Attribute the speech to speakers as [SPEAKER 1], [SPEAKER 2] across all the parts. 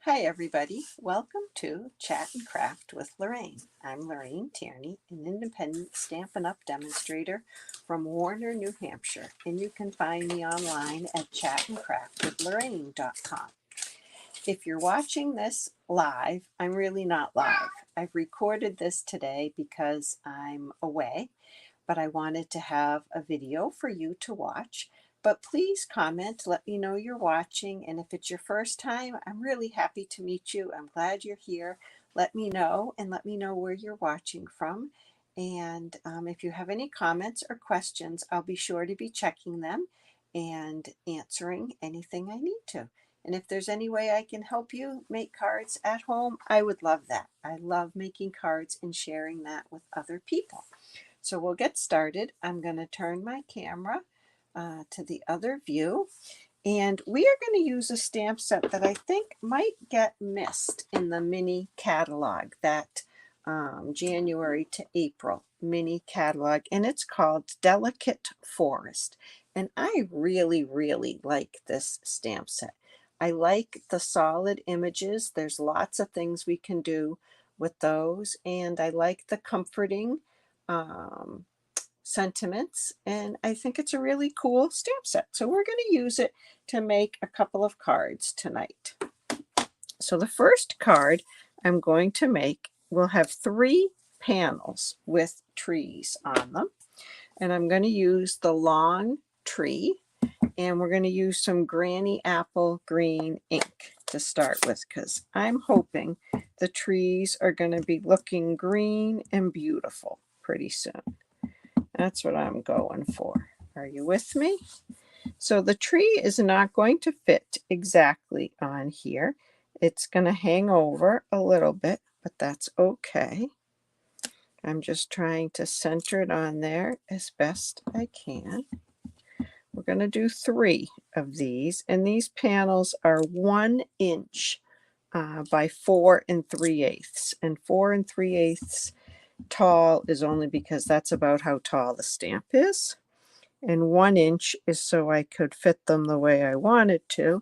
[SPEAKER 1] Hi everybody, welcome to Chat and Craft with Lorraine. I'm Lorraine Tierney, an independent Stampin' Up! Demonstrator from Warner, New Hampshire, and you can find me online at chatandcraftwithlorraine.com. If you're watching this live, I'm really not live. I've recorded this today because I'm away, but I wanted to have a video for you to watch. But please comment, let me know you're watching, and if it's your first time, I'm really happy to meet you. I'm glad you're here. Let me know, and let me know where you're watching from. And if you have any comments or questions, I'll be sure to be checking them and answering anything I need to. And if there's any way I can help you make cards at home, I would love that. I love making cards and sharing that with other people. So we'll get started. I'm going to turn my camera to the other view. And we are going to use a stamp set that I think might get missed in the mini catalog, that January to April mini catalog. And it's called Delicate Forest. And I really, really like this stamp set. I like the solid images. There's lots of things we can do with those. And I like the comforting sentiments, and I think it's a really cool stamp set. So we're going to use it to make a couple of cards tonight. So the first card I'm going to make will have 3 panels with trees on them, and I'm going to use the long tree, and we're going to use some Granny Apple green ink to start with, because I'm hoping the trees are going to be looking green and beautiful pretty soon. That's what I'm going for. Are you with me? So the tree is not going to fit exactly on here. It's going to hang over a little bit, but that's okay. I'm just trying to center it on there as best I can. We're going to do 3 of these, and these panels are 1 inch by 4 3/8. And 4 3/8 tall is only because that's about how tall the stamp is, and 1 inch is so I could fit them the way I wanted to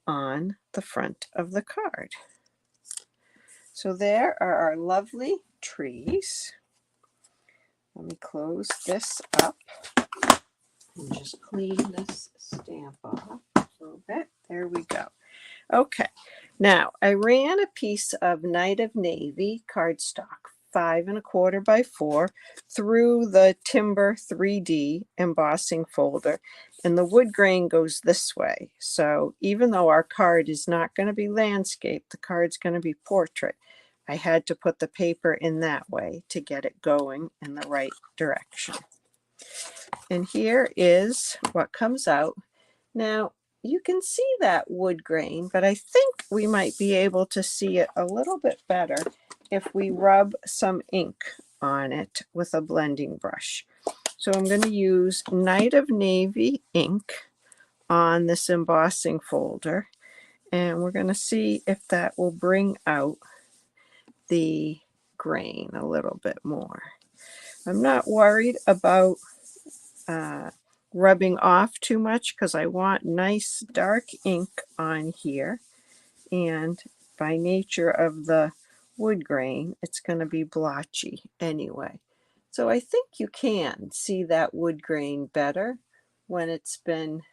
[SPEAKER 1] on the front of the card. So there are our lovely trees. Let me close this up and just clean this stamp off a little bit. There we go. Okay, now I ran a piece of Night of Navy cardstock, 5 1/4 by 4, through the Timber 3D embossing folder, and the wood grain goes this way. So even though our card is not going to be landscape, the card's going to be portrait, I had to put the paper in that way to get it going in the right direction. And here is what comes out. Now, you can see that wood grain, but I think we might be able to see it a little bit better if we rub some ink on it with a blending brush. So I'm going to use Night of Navy ink on this embossing folder, and we're going to see if that will bring out the grain a little bit more. I'm not worried about rubbing off too much because I want nice dark ink on here, and by nature of the wood grain it's going to be blotchy anyway. So I think you can see that wood grain better when it's been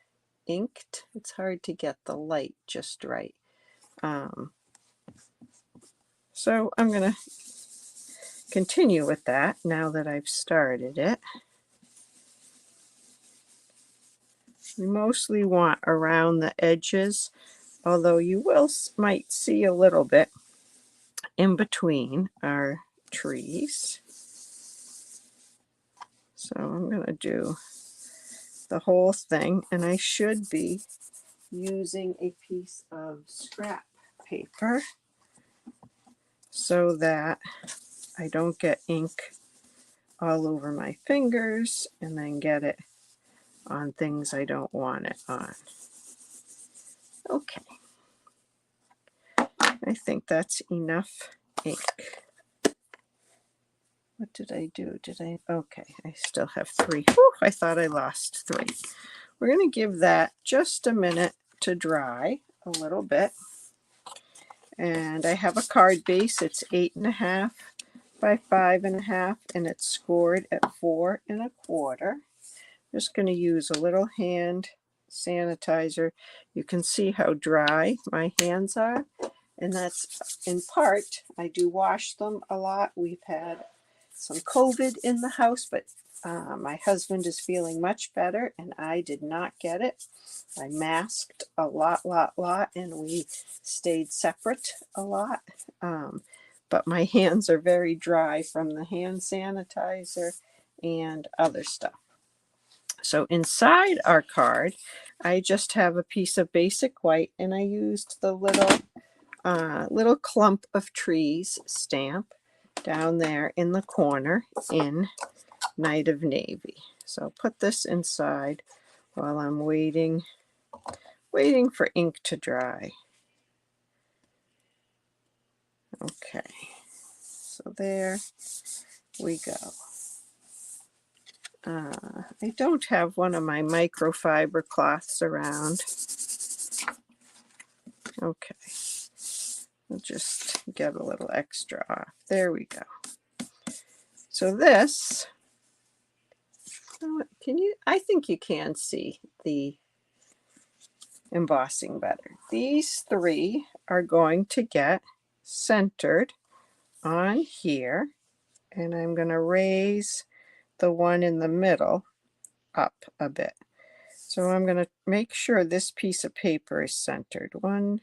[SPEAKER 1] inked. It's hard to get the light just right. So I'm going to continue with that now that I've started it. We mostly want around the edges, although you might see a little bit in between our trees. So I'm going to do the whole thing, and I should be using a piece of scrap paper so that I don't get ink all over my fingers and then get it on things I don't want it on. Okay, I think that's enough ink. What did I do? Okay, I still have 3. Whew, I thought I lost 3. We're going to give that just a minute to dry a little bit. And I have a card base. It's 8.5 by 5.5, and it's scored at 4 1/4. Just going to use a little hand sanitizer. You can see how dry my hands are, and that's in part, I do wash them a lot. We've had some COVID in the house, but my husband is feeling much better, and I did not get it. I masked a lot, and we stayed separate a lot. But my hands are very dry from the hand sanitizer and other stuff. So inside our card, I just have a piece of basic white, and I used the little clump of trees stamp down there in the corner in Night of Navy. So I'll put this inside while I'm waiting for ink to dry. Okay, so there we go. I don't have one of my microfiber cloths around. Okay, we'll just get a little extra off. There we go. So this, I think you can see the embossing better. These three are going to get centered on here, and I'm going to raise the one in the middle up a bit. So I'm going to make sure this piece of paper is centered. 1,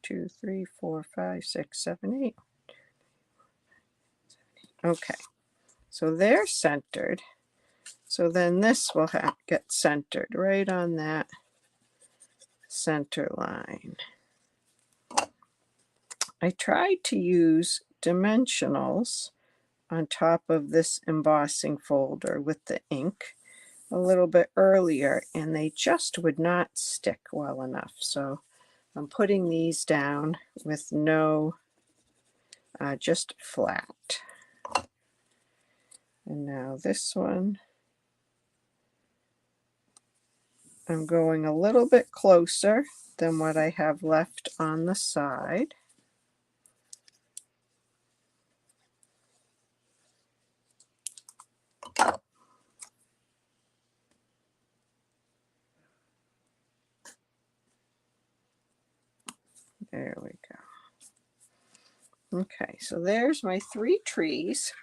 [SPEAKER 1] 2, 3, 4, 5, 6, 7, 8. Okay, so they're centered. So then this will get centered right on that center line. I tried to use dimensionals on top of this embossing folder with the ink a little bit earlier, and they just would not stick well enough. So I'm putting these down with no, just flat. And now this one, I'm going a little bit closer than what I have left on the side. There we go. Okay, so there's my 3 trees.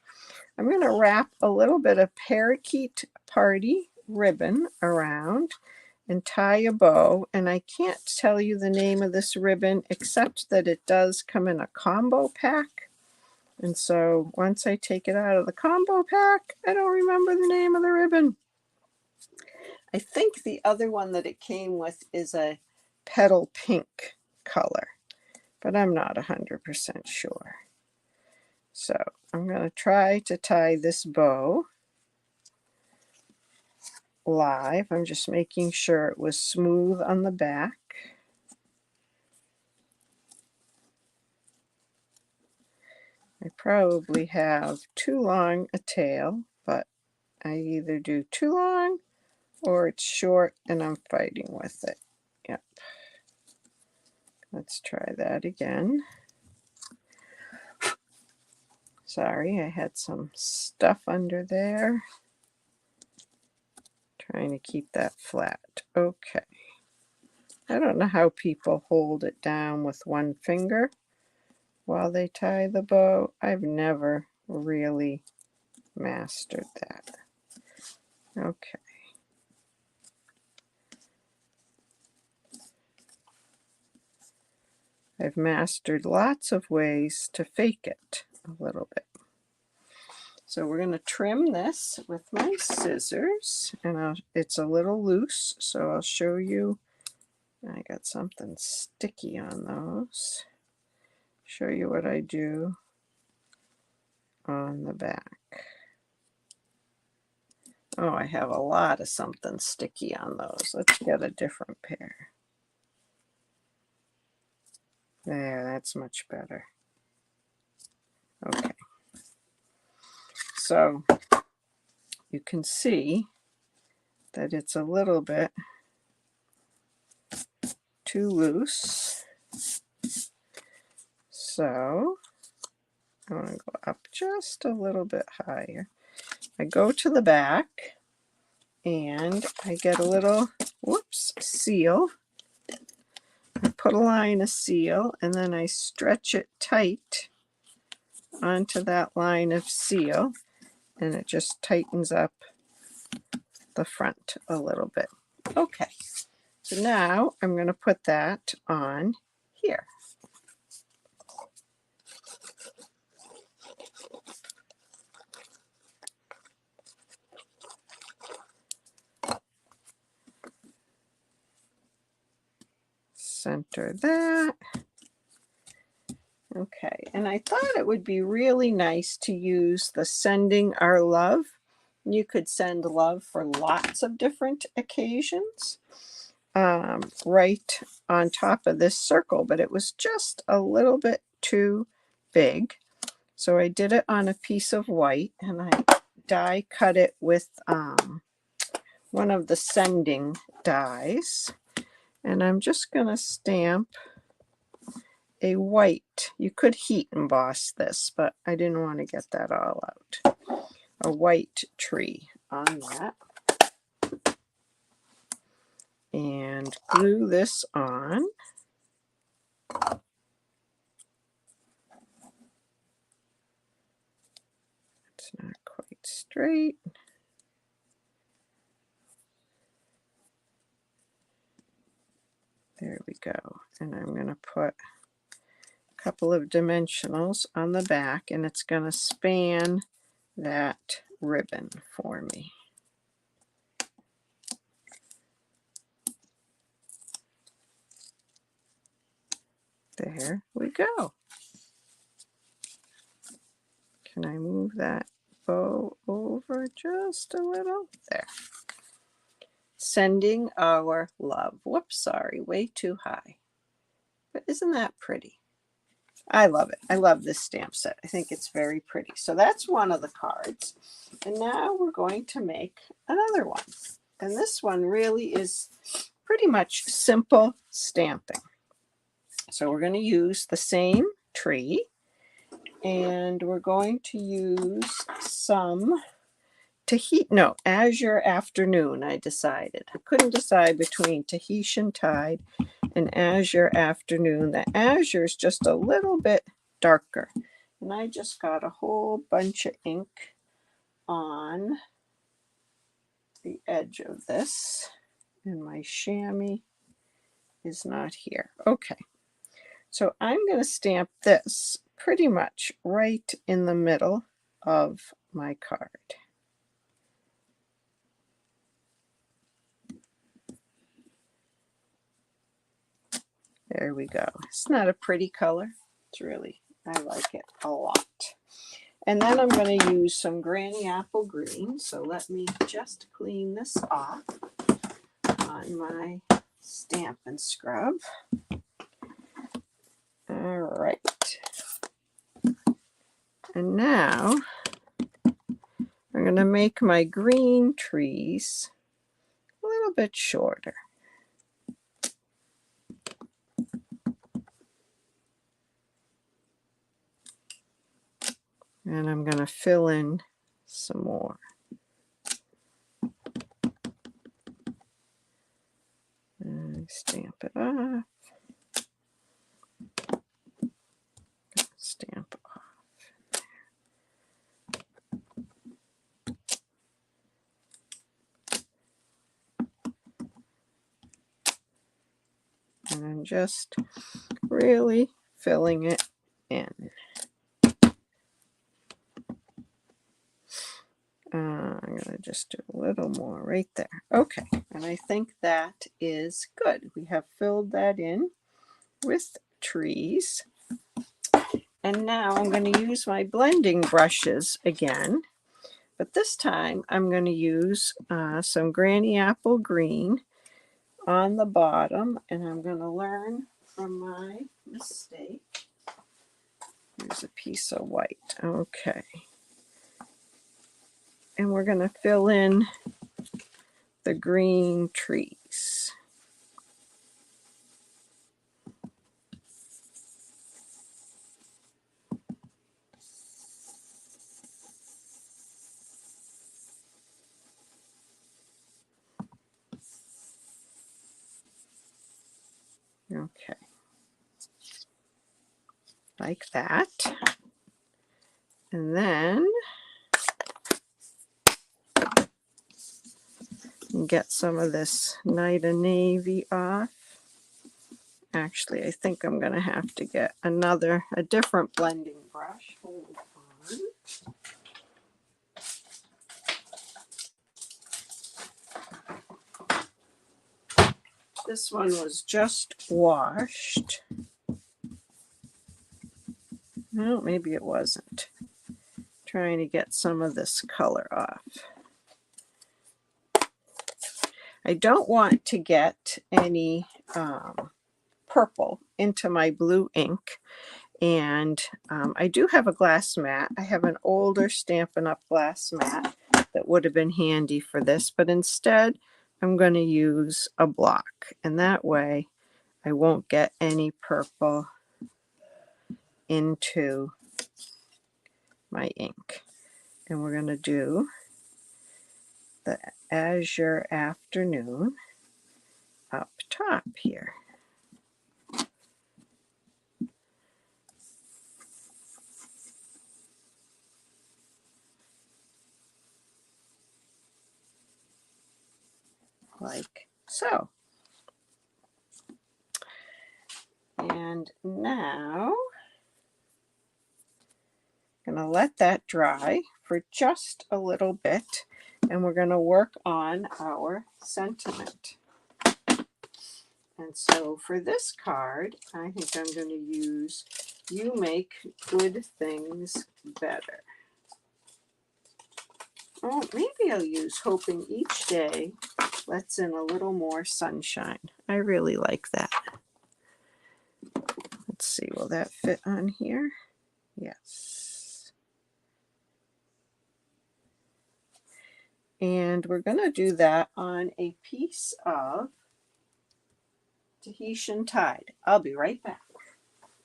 [SPEAKER 1] I'm going to wrap a little bit of parakeet party ribbon around and tie a bow. And I can't tell you the name of this ribbon except that it does come in a combo pack. And so once I take it out of the combo pack, I don't remember the name of the ribbon. I think the other one that it came with is a petal pink color, but I'm not 100% sure. So I'm going to try to tie this bow live. I'm just making sure it was smooth on the back. I probably have too long a tail, but I either do too long or it's short and I'm fighting with it. Yep. Let's try that again. Sorry, I had some stuff under there. Trying to keep that flat. Okay. I don't know how people hold it down with one finger while they tie the bow. I've never really mastered that. Okay. I've mastered lots of ways to fake it a little bit. So we're going to trim this with my scissors, and it's a little loose, so I'll show you. I got something sticky on those. Show you what I do on the back. Oh, I have a lot of something sticky on those. Let's get a different pair. There, that's much better. Okay. So you can see that it's a little bit too loose. So I want to go up just a little bit higher. I go to the back and I get a little, whoops, seal. I put a line of seal and then I stretch it tight onto that line of seal, and it just tightens up the front a little bit. Okay, so now I'm going to put that on here. Center that. Okay, and I thought it would be really nice to use the Sending Our Love. You could send love for lots of different occasions right on top of this circle, but it was just a little bit too big. So I did it on a piece of white and I die cut it with one of the sending dies. And I'm just going to stamp a white. You could heat emboss this, but I didn't want to get that all out. A white tree on that. And glue this on. It's not quite straight. There we go. And I'm going to put a couple of dimensionals on the back, and it's going to span that ribbon for me. There we go. Can I move that bow over just a little? There. Sending Our Love. Whoops, sorry, way too high. But isn't that pretty? I love it. I love this stamp set. I think it's very pretty. So that's one of the cards. And now we're going to make another one. And this one really is pretty much simple stamping. So we're going to use the same tree. And we're going to use some Azure Afternoon, I decided. I couldn't decide between Tahitian Tide and Azure Afternoon. The Azure is just a little bit darker. And I just got a whole bunch of ink on the edge of this. And my chamois is not here. Okay. So I'm going to stamp this pretty much right in the middle of my card. There we go. It's not a pretty color. It's really, I like it a lot. And then I'm going to use some Granny Apple Green. So let me just clean this off on my Stampin' Scrub. All right. And now I'm going to make my green trees a little bit shorter. And I'm going to fill in some more. And stamp it off. Stamp off. And I'm just really filling it in. I'm going to just do a little more right there. Okay, and I think that is good. We have filled that in with trees. And now I'm going to use my blending brushes again. But this time I'm going to use some Granny Apple Green on the bottom. And I'm going to learn from my mistake. Here's a piece of white. Okay. And we're going to fill in the green trees. Okay. Like that. And then get some of this Night of Navy off. Actually, I think I'm going to have to get a different blending brush. Hold on. This one was just washed. No, maybe it wasn't. Trying to get some of this color off. I don't want to get any purple into my blue ink. And I do have a glass mat. I have an older Stampin' Up! Glass mat that would have been handy for this, but instead I'm going to use a block. And that way I won't get any purple into my ink. And we're going to do the Azure Afternoon up top here. Like so. And now I'm going to let that dry for just a little bit, and we're going to work on our sentiment. And so for this card, I think I'm going to use You Make Good Things Better. Oh, maybe I'll use Hoping Each Day Lets in a Little More Sunshine. I really like that. Let's see, will that fit on here? Yes. And we're going to do that on a piece of Tahitian Tide. I'll be right back.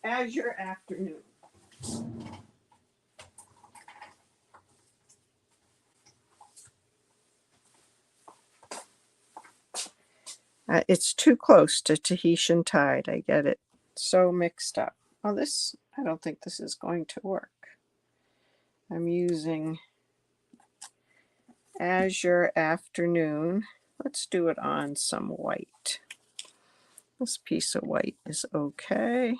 [SPEAKER 1] Azure Afternoon. It's too close to Tahitian Tide. I get it so mixed up. Oh, I don't think this is going to work. I'm using Azure Afternoon. Let's do it on some white. This piece of white is okay.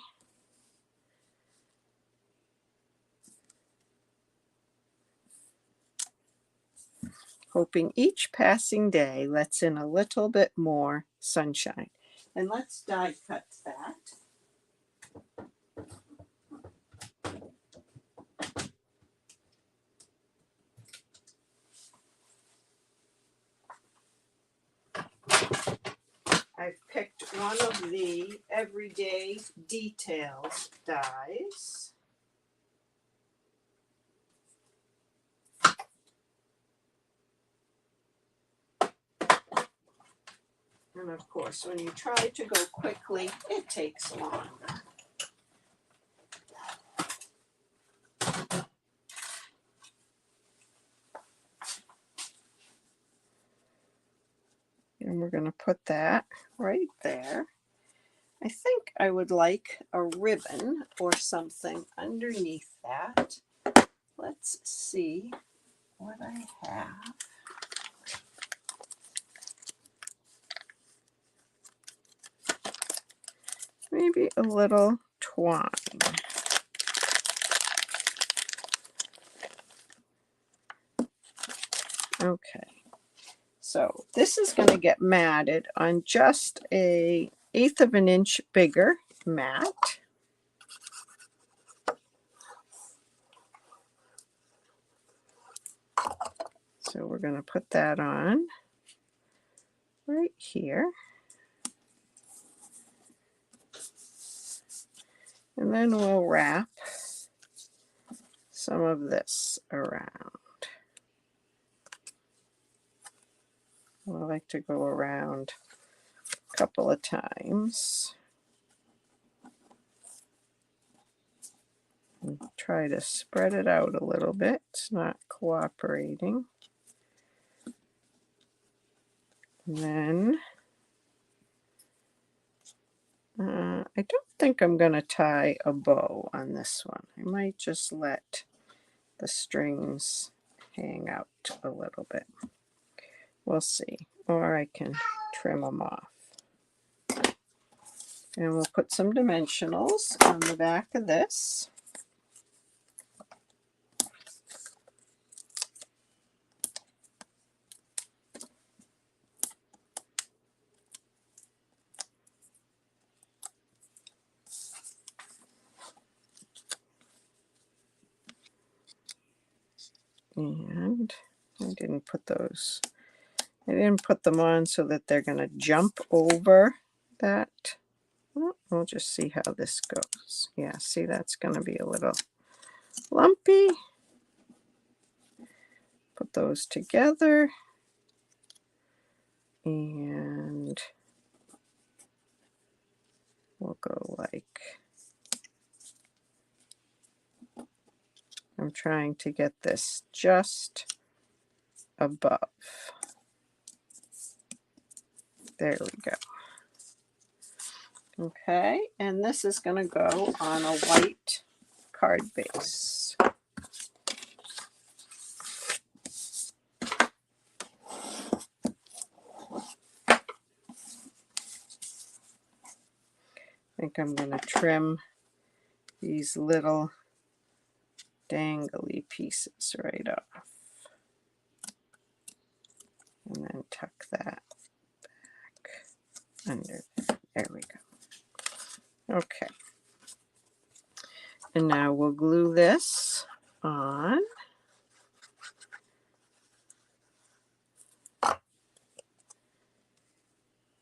[SPEAKER 1] Hoping each passing day lets in a little bit more sunshine. And let's die cut that. I've picked one of the Everyday Details dies. And of course, when you try to go quickly, it takes longer. And we're going to put that right there. I think I would like a ribbon or something underneath that. Let's see what I have. Maybe a little twine. Okay. So this is going to get matted on just a 1/8 of an inch bigger mat. So we're going to put that on right here. And then we'll wrap some of this around. I like to go around a couple of times. And try to spread it out a little bit. It's not cooperating. And then I don't think I'm going to tie a bow on this one. I might just let the strings hang out a little bit. We'll see. Or I can trim them off. And we'll put some dimensionals on the back of this. And I didn't put those. I didn't put them on so that they're going to jump over that. Well, we'll just see how this goes. Yeah, see, that's going to be a little lumpy. Put those together. And we'll go like, I'm trying to get this just above. There we go. Okay, and this is going to go on a white card base. I think I'm going to trim these little dangly pieces right off. And then tuck that back under. There we go. Okay. And now we'll glue this on.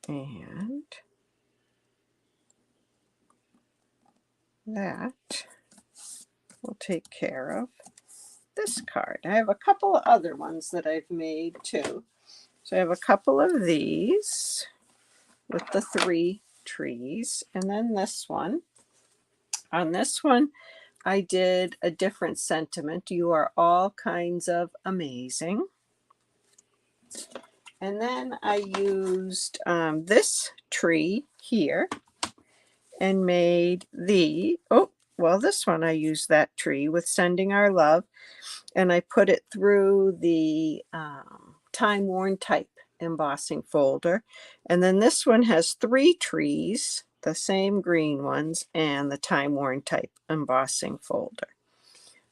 [SPEAKER 1] And that will take care of this card. I have a couple of other ones that I've made too. So I have a couple of these with the 3 trees, and then this one. On this one, I did a different sentiment. You are all kinds of amazing. And then I used this tree here and made this one I used that tree with Sending Our Love, and I put it through the Time Worn Type embossing folder. And then this one has 3 trees, the same green ones, and the Time Worn Type embossing folder.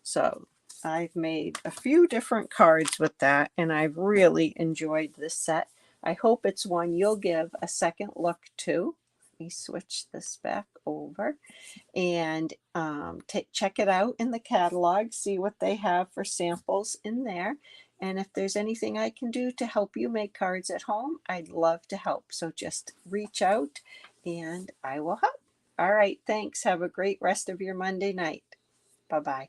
[SPEAKER 1] So I've made a few different cards with that, and I've really enjoyed this set. I hope it's one you'll give a second look to. Let me switch this back over and check it out in the catalog, see what they have for samples in there. And if there's anything I can do to help you make cards at home, I'd love to help. So just reach out and I will help. All right, thanks. Have a great rest of your Monday night. Bye-bye.